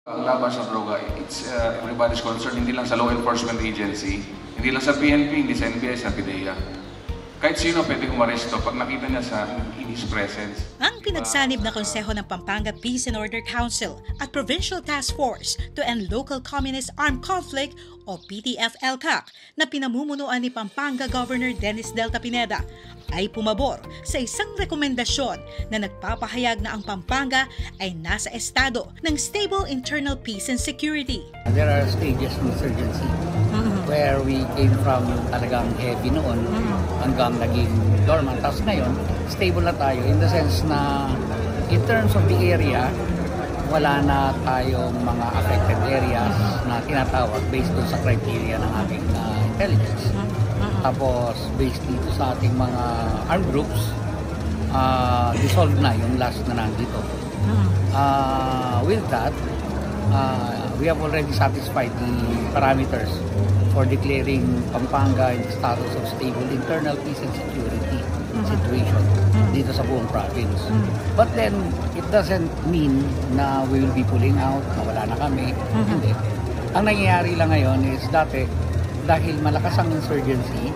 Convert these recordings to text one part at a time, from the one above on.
Ang laban sa droga, it's everybody's concern, hindi lang sa law enforcement agency, hindi lang sa PNP, hindi sa NBI, sa PDEA. Kahit sino pwede umaresto pag nakita niya in his presence. Ang pinagsanib na konseho ng Pampanga Peace and Order Council at Provincial Task Force to End Local Communist Armed Conflict o PTF-LCAC na pinamumunuan ni Pampanga Governor Dennis Delta Pineda ay pumabor sa isang rekomendasyon na nagpapahayag na ang Pampanga ay nasa estado ng stable internal peace and security. There are stages of insurgency where we came from talagang heavy noon hanggang naging dormant. Tapos ngayon, stable na tayo in the sense na in terms of the area, wala na tayong mga affected areas na tinatawag based on sa criteria ng ating intelligence. Tapos based dito sa ating mga armed groups, dissolved na yung last na nandito. With that, we have already satisfied the parameters for declaring Pampanga in the status of stable internal peace and security situation dito sa buong province. But then, it doesn't mean na we will be pulling out, na wala na kami. Hindi. Ang nangyayari lang ngayon is dahil malakas ang insurgency,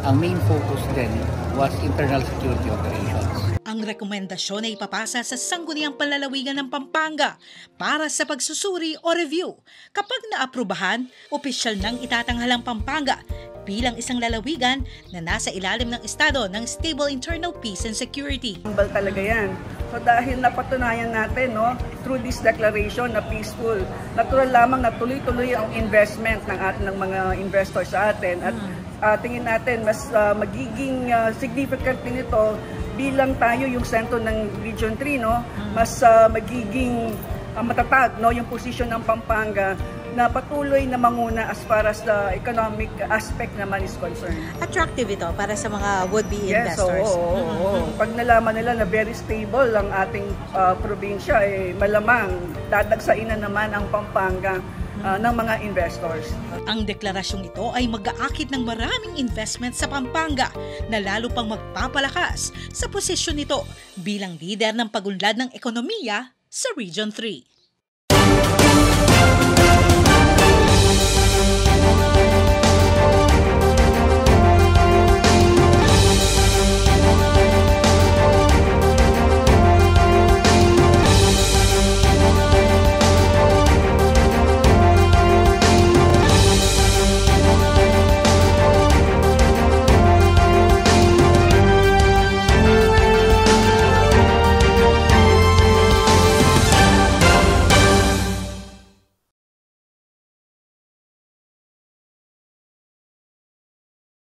ang main focus din was internal security operations. Ang rekomendasyon ay ipapasa sa Sangguniang Panlalawigan ng Pampanga para sa pagsusuri o review. Kapag naaprubahan, opisyal nang itatanghalang Pampanga bilang isang lalawigan na nasa ilalim ng estado ng stable internal peace and security. Ambal talaga yan. So dahil napatunayan natin through this declaration na peaceful, natural lamang na tuloy-tuloy ang investment ng mga investors sa atin at tingin natin mas magiging significant din ito bilang tayo yung sentro ng Region 3, mas magiging matatag yung posisyon ng Pampanga na patuloy na manguna as far as the economic aspect naman is concerned. Attractive ito para sa mga would-be investors. Yes, oo. Pag nalaman nila na very stable ang ating probinsya, malamang dadagsain na naman ang Pampanga ng mga investors. Ang deklarasyong ito ay mag-aakit ng maraming investment sa Pampanga na lalo pang magpapalakas sa posisyon nito bilang leader ng pagunlad ng ekonomiya sa Region 3.